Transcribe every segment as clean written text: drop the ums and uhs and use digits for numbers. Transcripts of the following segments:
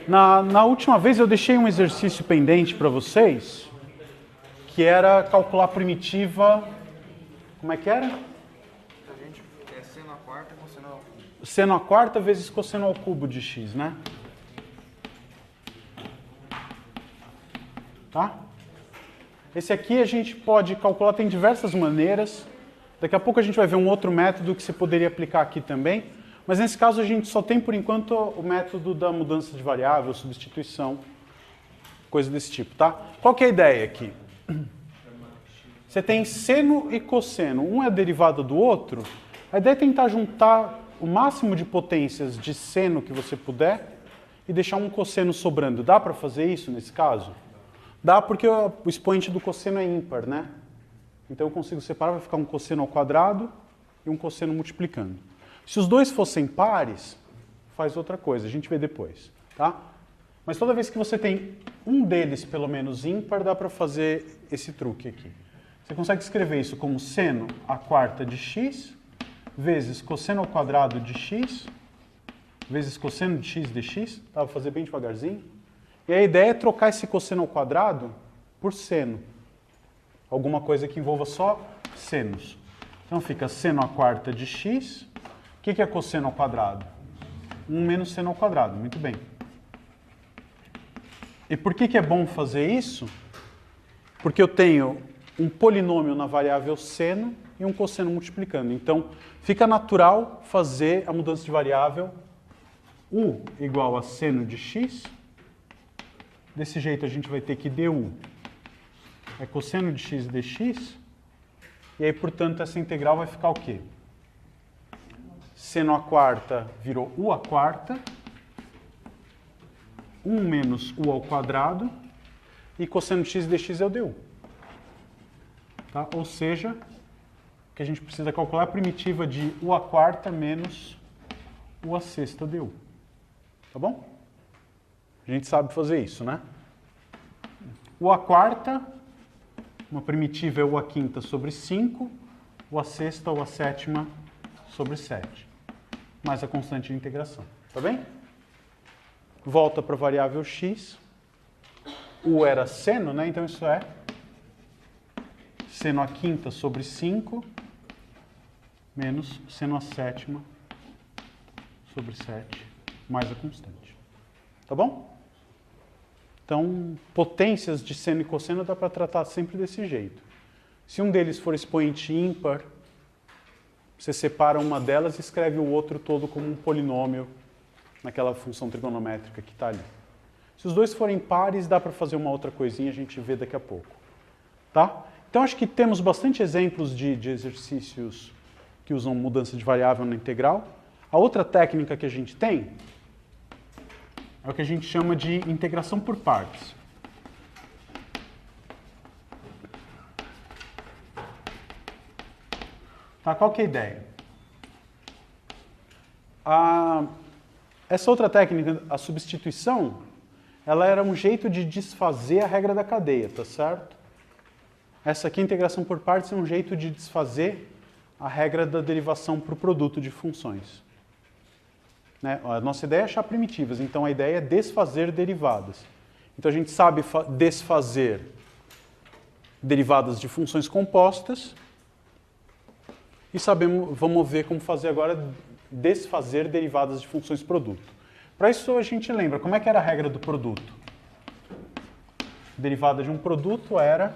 Na última vez eu deixei um exercício pendente para vocês, que era calcular a primitiva... Como é que era? A gente é seno à quarta com seno ao cubo. Seno à quarta vezes cosseno ao cubo de x, né? Tá? Esse aqui a gente pode calcular, tem diversas maneiras. Daqui a pouco a gente vai ver um outro método que você poderia aplicar aqui também. Mas nesse caso a gente só tem por enquanto o método da mudança de variável, substituição, coisa desse tipo, tá? Qual que é a ideia aqui? Você tem seno e cosseno, um é a derivada do outro. A ideia é tentar juntar o máximo de potências de seno que você puder e deixar um cosseno sobrando. Dá para fazer isso nesse caso? Dá porque o expoente do cosseno é ímpar, né? Então eu consigo separar, vai ficar um cosseno ao quadrado e um cosseno multiplicando. Se os dois fossem pares, faz outra coisa, a gente vê depois, tá? Mas toda vez que você tem um deles, pelo menos ímpar, dá para fazer esse truque aqui. Você consegue escrever isso como seno à quarta de x, vezes cosseno ao quadrado de x, vezes cosseno de x dx, tá? Vou fazer bem devagarzinho. E a ideia é trocar esse cosseno ao quadrado por seno. Alguma coisa que envolva só senos. Então fica seno à quarta de x. O que é cosseno ao quadrado? 1 menos seno ao quadrado. Muito bem. E por que é bom fazer isso? Porque eu tenho um polinômio na variável seno e um cosseno multiplicando. Então, fica natural fazer a mudança de variável u igual a seno de x. Desse jeito, a gente vai ter que du é cosseno de x dx. E aí, portanto, essa integral vai ficar o quê? Seno à quarta virou u à quarta. 1 menos u ao quadrado. E cosseno de x dx é o du. Tá? Ou seja, o que a gente precisa calcular é a primitiva de u à quarta menos u à sexta du. Tá bom? A gente sabe fazer isso, né? U à quarta, uma primitiva é u à quinta sobre 5, u à sexta, u à sétima sobre 7. Mais a constante de integração. Tá bem? Volta para a variável x. U era seno, né? Então isso é seno à quinta sobre 5 menos seno à sétima sobre 7 mais a constante. Tá bom? Então, potências de seno e cosseno dá para tratar sempre desse jeito. Se um deles for expoente ímpar, você separa uma delas e escreve o outro todo como um polinômio naquela função trigonométrica que está ali. Se os dois forem pares, dá para fazer uma outra coisinha, a gente vê daqui a pouco. Tá? Então, acho que temos bastante exemplos de exercícios que usam mudança de variável na integral. A outra técnica que a gente tem é o que a gente chama de integração por partes. Tá, qual que é a ideia? Essa outra técnica, a substituição, ela era um jeito de desfazer a regra da cadeia, tá certo? Essa aqui, integração por partes, é um jeito de desfazer a regra da derivação para o produto de funções. Né? A nossa ideia é achar primitivas, então a ideia é desfazer derivadas. Então a gente sabe desfazer derivadas de funções compostas e vamos ver como fazer agora desfazer derivadas de funções produto. Para isso a gente lembra, como é que era a regra do produto? Derivada de um produto era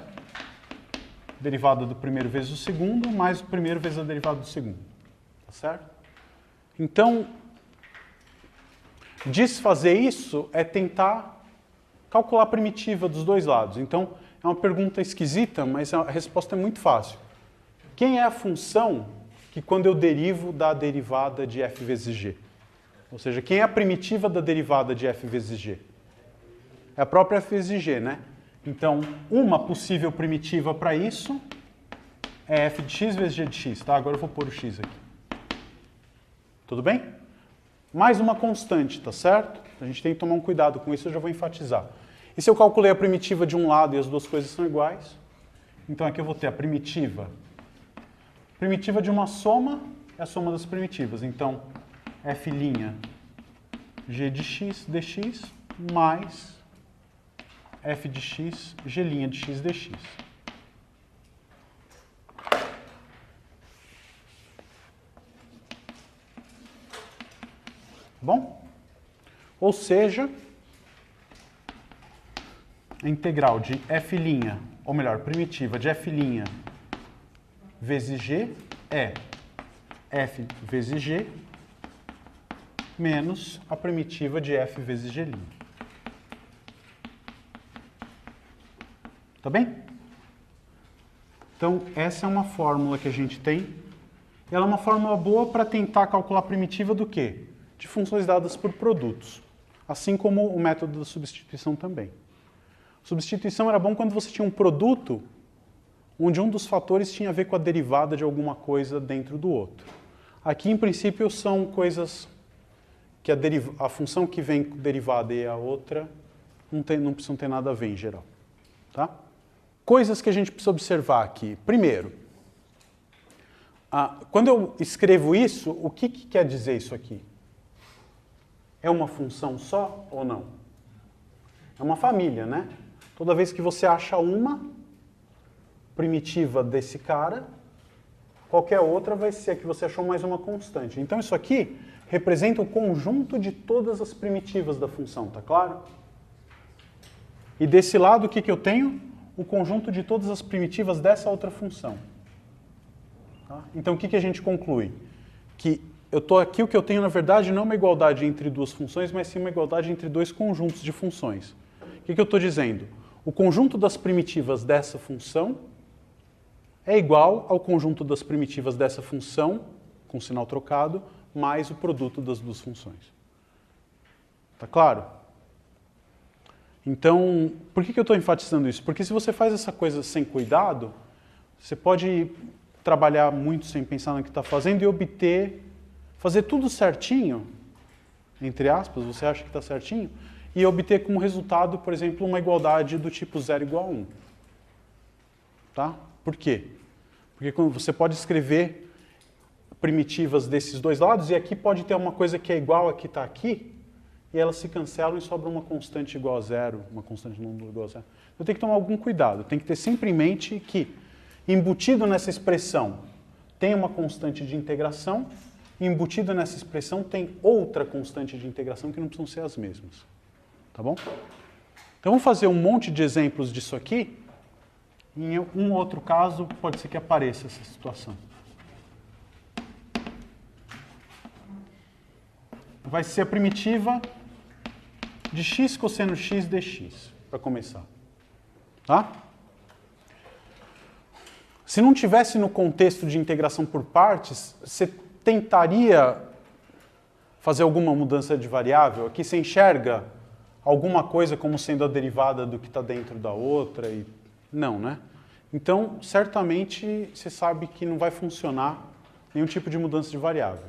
derivada do primeiro vezes o segundo, mais o primeiro vezes a derivada do segundo. Tá certo? Então, desfazer isso é tentar calcular a primitiva dos dois lados. Então, é uma pergunta esquisita, mas a resposta é muito fácil. Quem é a função que, quando eu derivo, dá a derivada de f vezes g? Ou seja, quem é a primitiva da derivada de f vezes g? É a própria f vezes g, né? Então, uma possível primitiva para isso é f de x vezes g de x. Tá? Agora eu vou pôr o x aqui. Tudo bem? Mais uma constante, tá certo? A gente tem que tomar um cuidado com isso, eu já vou enfatizar. E se eu calculei a primitiva de um lado e as duas coisas são iguais? Então aqui eu vou ter a primitiva. Primitiva de uma soma é a soma das primitivas. Então, f' g de x dx mais f de x, g' de x dx. Bom? Ou seja, a integral de f', ou melhor, primitiva de f' vezes g é f vezes g menos a primitiva de f vezes g'. Tá bem? Então, essa é uma fórmula que a gente tem. Ela é uma fórmula boa para tentar calcular a primitiva do quê? De funções dadas por produtos. Assim como o método da substituição também. Substituição era bom quando você tinha um produto onde um dos fatores tinha a ver com a derivada de alguma coisa dentro do outro. Aqui, em princípio, são coisas que a função que vem derivada e a outra não precisam ter nada a ver em geral. Tá? Coisas que a gente precisa observar aqui. Primeiro, quando eu escrevo isso, o que quer dizer isso aqui? É uma função só ou não? É uma família, né? Toda vez que você acha uma primitiva desse cara, qualquer outra vai ser a que você achou mais uma constante. Então isso aqui representa o conjunto de todas as primitivas da função, tá claro? E desse lado o que eu tenho? O conjunto de todas as primitivas dessa outra função. Tá? Então o que a gente conclui? Que eu estou aqui, o que eu tenho na verdade não é uma igualdade entre duas funções, mas sim uma igualdade entre dois conjuntos de funções. O que eu estou dizendo? O conjunto das primitivas dessa função é igual ao conjunto das primitivas dessa função, com sinal trocado, mais o produto das duas funções. Tá claro? Então, por que eu estou enfatizando isso? Porque se você faz essa coisa sem cuidado, você pode trabalhar muito sem pensar no que está fazendo e fazer tudo certinho, entre aspas, você acha que está certinho, e obter como resultado, por exemplo, uma igualdade do tipo 0 igual a 1. Tá? Por quê? Porque você pode escrever primitivas desses dois lados, e aqui pode ter uma coisa que é igual a que está aqui, e elas se cancelam e sobra uma constante igual a 0, uma constante número igual a 0. Então tem que tomar algum cuidado, tem que ter sempre em mente que, embutido nessa expressão, tem uma constante de integração, e embutido nessa expressão tem outra constante de integração que não precisam ser as mesmas. Tá bom? Então vamos fazer um monte de exemplos disso aqui. Em um outro caso, pode ser que apareça essa situação. Vai ser a primitiva de x cosseno x dx, para começar. Tá? Se não tivesse no contexto de integração por partes, você tentaria fazer alguma mudança de variável? Aqui você enxerga alguma coisa como sendo a derivada do que está dentro da outra? Não, né? Então, certamente, você sabe que não vai funcionar nenhum tipo de mudança de variável.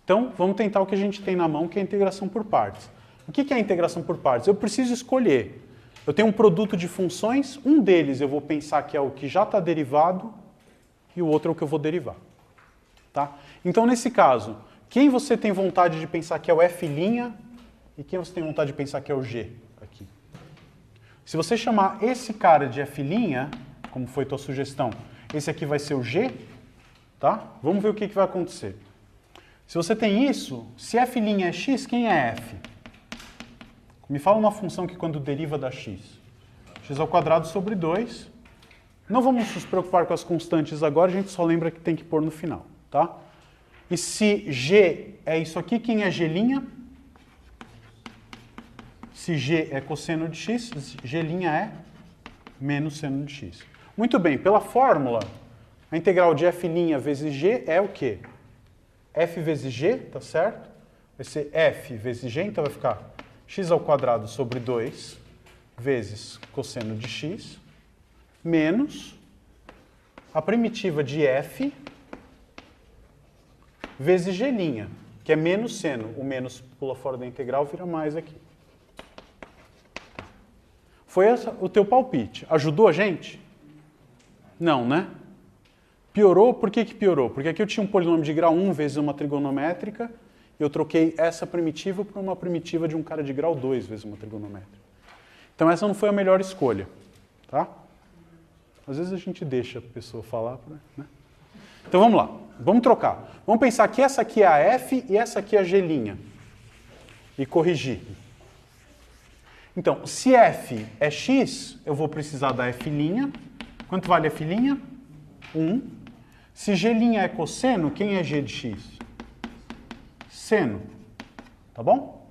Então, vamos tentar o que a gente tem na mão, que é a integração por partes. O que é a integração por partes? Eu preciso escolher. Eu tenho um produto de funções, um deles eu vou pensar que é o que já está derivado e o outro é o que eu vou derivar. Tá? Então, nesse caso, quem você tem vontade de pensar que é o f' e quem você tem vontade de pensar que é o g aqui? Se você chamar esse cara de f', como foi a tua sugestão, esse aqui vai ser o g, tá? Vamos ver o que vai acontecer. Se você tem isso, se f' é x, quem é f? Me fala uma função que quando deriva dá x. X ao quadrado sobre 2. Não vamos nos preocupar com as constantes agora, a gente só lembra que tem que pôr no final. Tá? E se g é isso aqui, quem é g'? Se g é cosseno de x, g' é menos seno de x. Muito bem, pela fórmula, a integral de f' vezes g é o quê? F vezes g, tá certo? Vai ser f vezes g, então vai ficar x ao quadrado sobre 2 vezes cosseno de x, menos a primitiva de f vezes g', que é menos seno. O menos pula fora da integral, vira mais aqui. Foi o teu palpite. Ajudou a gente? Não, né? Piorou? Por que piorou? Porque aqui eu tinha um polinômio de grau 1 vezes uma trigonométrica, e eu troquei essa primitiva por uma primitiva de um cara de grau 2 vezes uma trigonométrica. Então essa não foi a melhor escolha, tá? Às vezes a gente deixa a pessoa falar, né? Então vamos lá, vamos trocar. Vamos pensar que essa aqui é a F e essa aqui é a G'. E corrigir. Então, se F é X, eu vou precisar da F'. Quanto vale F'? 1. Se G' é cosseno, quem é G de X? Seno. Tá bom?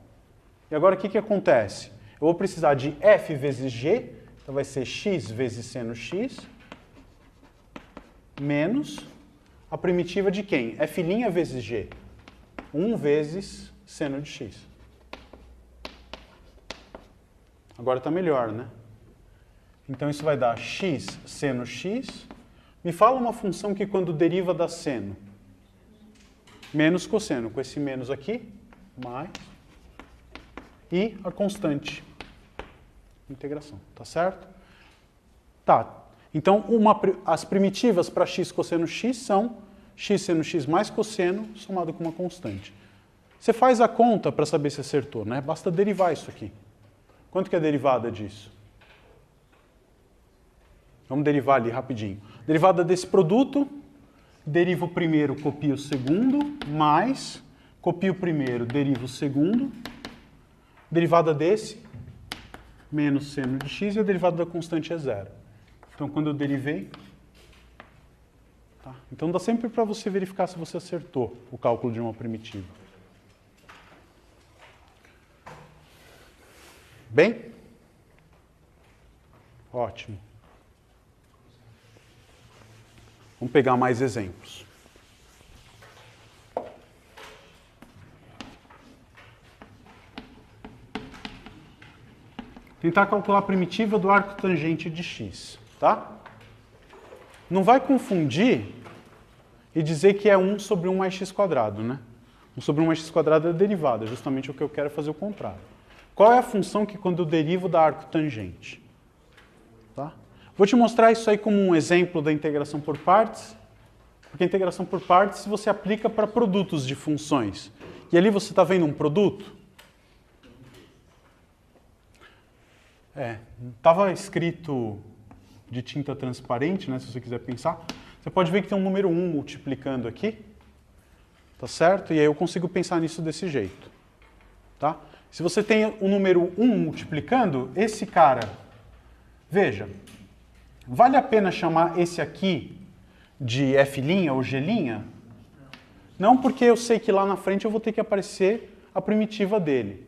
E agora o que acontece? Eu vou precisar de F vezes G, então vai ser X vezes seno X, menos a primitiva de quem? F' vezes G. 1 vezes seno de X. Agora está melhor, né? Então isso vai dar x seno x. Me fala uma função que quando deriva dá seno. Menos cosseno. Com esse menos aqui, mais. E a constante. Integração. Tá certo? Tá. Então as primitivas para x cosseno x são x seno x mais cosseno somado com uma constante. Você faz a conta para saber se acertou, né? Basta derivar isso aqui. Quanto que é a derivada disso? Vamos derivar ali rapidinho. Derivada desse produto, deriva o primeiro, copia o segundo, mais, copia o primeiro, deriva o segundo. Derivada desse, menos seno de x, e a derivada da constante é zero. Então, quando eu derivei... Tá? Então, dá sempre para você verificar se você acertou o cálculo de uma primitiva. Bem? Ótimo. Vamos pegar mais exemplos. Tentar calcular a primitiva do arco tangente de x, tá? Não vai confundir e dizer que é 1 sobre 1 mais x², né? 1 sobre 1 mais x² é a derivada, justamente o que eu quero é fazer o contrário. Qual é a função que quando eu derivo dá arco tangente? Tá? Vou te mostrar isso aí como um exemplo da integração por partes, porque a integração por partes você aplica para produtos de funções. E ali você está vendo um produto? Estava escrito de tinta transparente, né, se você quiser pensar. Você pode ver que tem um número 1 multiplicando aqui, tá certo? E aí eu consigo pensar nisso desse jeito, tá? Se você tem o número 1 multiplicando, esse cara, veja, vale a pena chamar esse aqui de F' ou G'? Não, porque eu sei que lá na frente eu vou ter que aparecer a primitiva dele.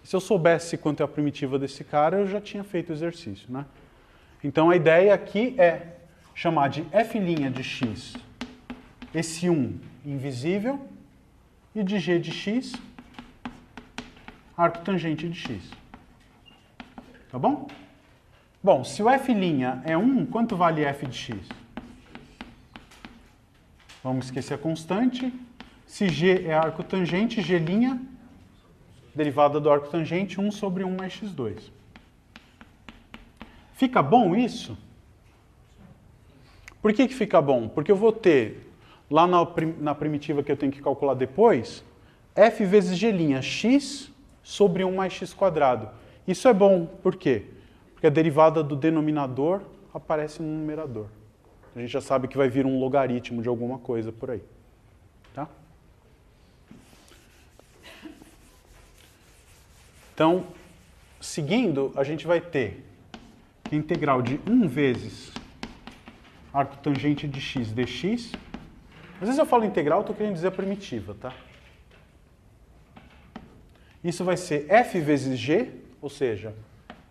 Se eu soubesse quanto é a primitiva desse cara, eu já tinha feito o exercício, né? Então a ideia aqui é chamar de F' de x esse 1 invisível e de G de x arco tangente de x. Tá bom? Bom, se o F' é 1, quanto vale f de x? Vamos esquecer a constante. Se G é arco tangente, G', derivada do arco tangente, 1 sobre 1 mais x2. Fica bom isso? Por que fica bom? Porque eu vou ter, lá na primitiva que eu tenho que calcular depois, f vezes G', x sobre 1 mais x². Isso é bom, por quê? Porque a derivada do denominador aparece no numerador. A gente já sabe que vai vir um logaritmo de alguma coisa por aí. Tá? Então, seguindo, a gente vai ter a integral de 1 vezes arco tangente de x dx. Às vezes eu falo integral, estou querendo dizer a primitiva, tá? Isso vai ser f vezes g, ou seja,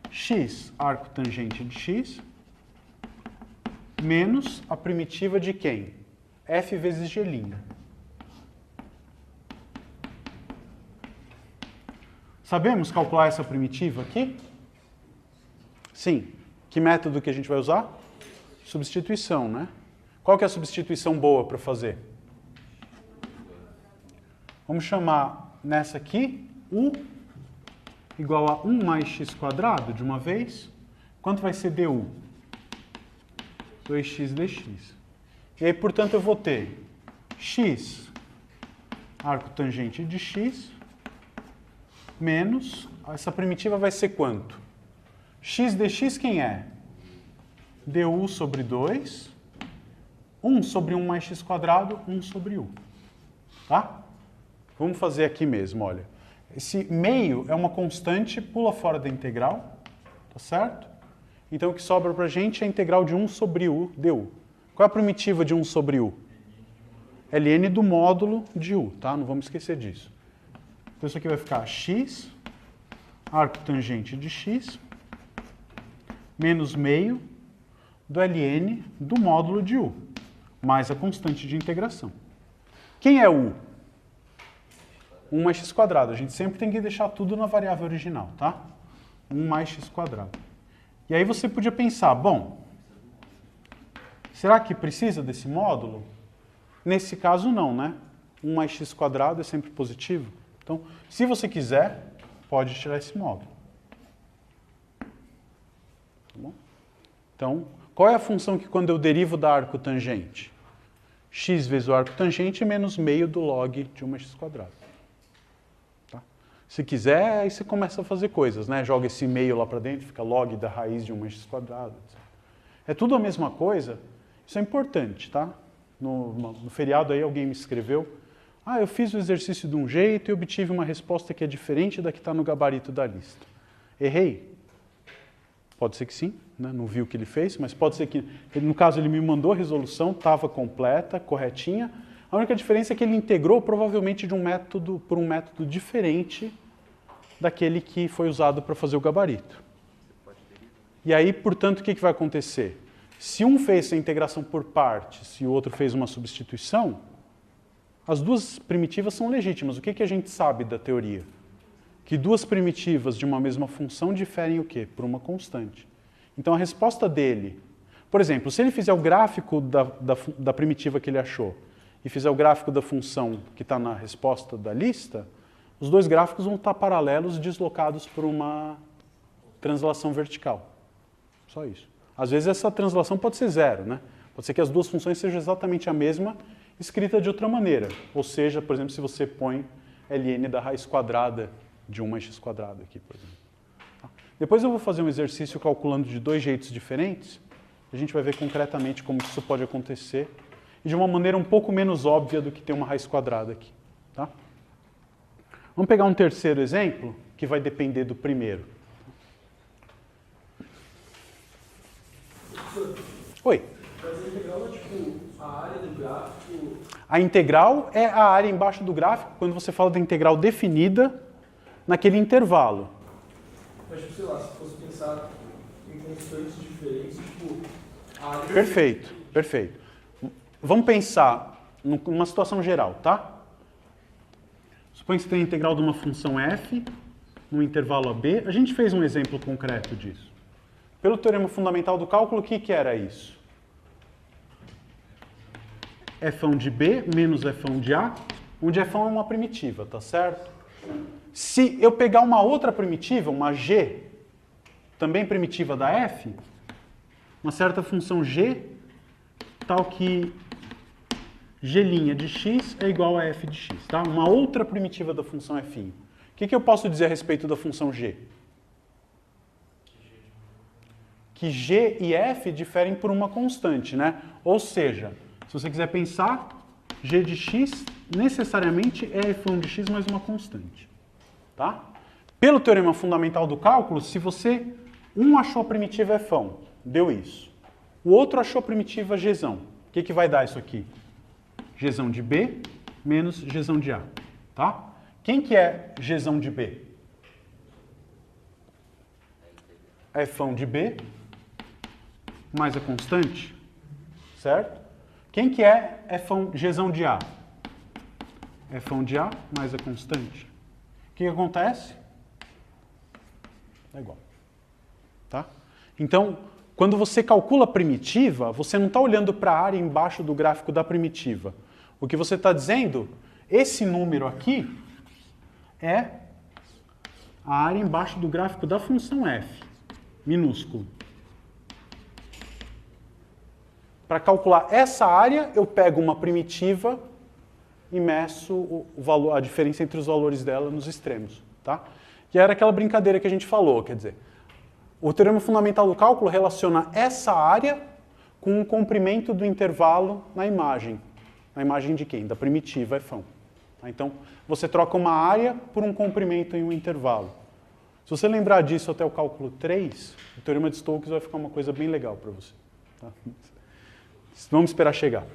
x arco tangente de x, menos a primitiva de quem? F vezes g'. Sabemos calcular essa primitiva aqui? Sim. Que método que a gente vai usar? Substituição, né? Qual que é a substituição boa para fazer? Vamos chamar nessa aqui U igual a 1 mais x² de uma vez. Quanto vai ser du? 2x dx. E aí, portanto, eu vou ter x arco tangente de x menos, essa primitiva vai ser quanto? X dx quem é? du sobre 2, 1 sobre 1 mais x quadrado, 1 sobre u. Tá? Vamos fazer aqui mesmo, olha. Esse meio é uma constante, pula fora da integral, tá certo? Então o que sobra pra gente é a integral de 1 sobre u du. Qual é a primitiva de 1 sobre u? ln do módulo de u, tá? Não vamos esquecer disso. Então isso aqui vai ficar x, arco tangente de x, menos meio do ln do módulo de u, mais a constante de integração. Quem é u? 1 mais x quadrado. A gente sempre tem que deixar tudo na variável original, tá? 1 mais x quadrado. E aí você podia pensar, bom, será que precisa desse módulo? Nesse caso não, né? 1 mais x quadrado é sempre positivo. Então, se você quiser, pode tirar esse módulo. Tá bom? Então, qual é a função que quando eu derivo da arco tangente? X vezes o arco tangente menos meio do log de 1 mais x quadrado. Tá? Se quiser, aí você começa a fazer coisas, né? Joga esse meio lá para dentro, fica log da raiz de 1 mais x quadrado. Etc. É tudo a mesma coisa. Isso é importante, tá? No feriado aí alguém me escreveu, eu fiz o exercício de um jeito e obtive uma resposta que é diferente da que está no gabarito da lista. Errei? Pode ser que sim, né? Não vi o que ele fez, mas pode ser que, no caso, ele me mandou a resolução, estava completa, corretinha. A única diferença é que ele integrou provavelmente por um método diferente daquele que foi usado para fazer o gabarito. E aí, portanto, o que vai acontecer? Se um fez a integração por partes e o outro fez uma substituição, as duas primitivas são legítimas. O que a gente sabe da teoria? Que duas primitivas de uma mesma função diferem o quê? Por uma constante. Então a resposta dele, por exemplo, se ele fizer o gráfico da primitiva que ele achou e fizer o gráfico da função que está na resposta da lista, os dois gráficos vão estar paralelos, deslocados por uma translação vertical. Só isso. Às vezes essa translação pode ser zero, né? Pode ser que as duas funções sejam exatamente a mesma, escrita de outra maneira. Ou seja, por exemplo, se você põe ln da raiz quadrada de 1 mais x quadrado aqui, por exemplo. Tá? Depois eu vou fazer um exercício calculando de dois jeitos diferentes. A gente vai ver concretamente como isso pode acontecer e de uma maneira um pouco menos óbvia do que ter uma raiz quadrada aqui. Tá? Vamos pegar um terceiro exemplo que vai depender do primeiro. Oi. Mas a integral é tipo a área do gráfico? A integral é a área embaixo do gráfico quando você fala da integral definida naquele intervalo. Mas, tipo, sei lá, se fosse pensar em constantes diferentes, tipo, a área... Perfeito, perfeito. Vamos pensar numa situação geral, tá? Suponha que você tem a integral de uma função f no intervalo AB. A gente fez um exemplo concreto disso. Pelo teorema fundamental do cálculo, o que era isso? F de B menos F de A, onde F é uma primitiva, tá certo? Se eu pegar uma outra primitiva, uma G, também primitiva da F, uma certa função G, tal que G' de x é igual a F de x, tá? Uma outra primitiva da função F'. O que eu posso dizer a respeito da função G? Que G e F diferem por uma constante, né? Ou seja, se você quiser pensar, G de x necessariamente é F de x mais uma constante. Tá? Pelo teorema fundamental do cálculo, se você... Um achou a primitiva F, deu isso. O outro achou a primitiva G. O que vai dar isso aqui? G de B menos G de A. Tá? Quem que é G de B? F de B mais a constante, certo? Quem que é G de A? F de A mais a constante. O que acontece? É igual. Tá? Então, quando você calcula a primitiva, você não está olhando para a área embaixo do gráfico da primitiva. O que você está dizendo, esse número aqui é a área embaixo do gráfico da função f, minúsculo. Para calcular essa área, eu pego uma primitiva e meço a diferença entre os valores dela nos extremos. Tá? E era aquela brincadeira que a gente falou, quer dizer, o teorema fundamental do cálculo relaciona essa área com o comprimento do intervalo na imagem. Na imagem de quem? Da primitiva f. Então, você troca uma área por um comprimento em um intervalo. Se você lembrar disso até o cálculo 3, o teorema de Stokes vai ficar uma coisa bem legal para você. Tá? Vamos esperar chegar.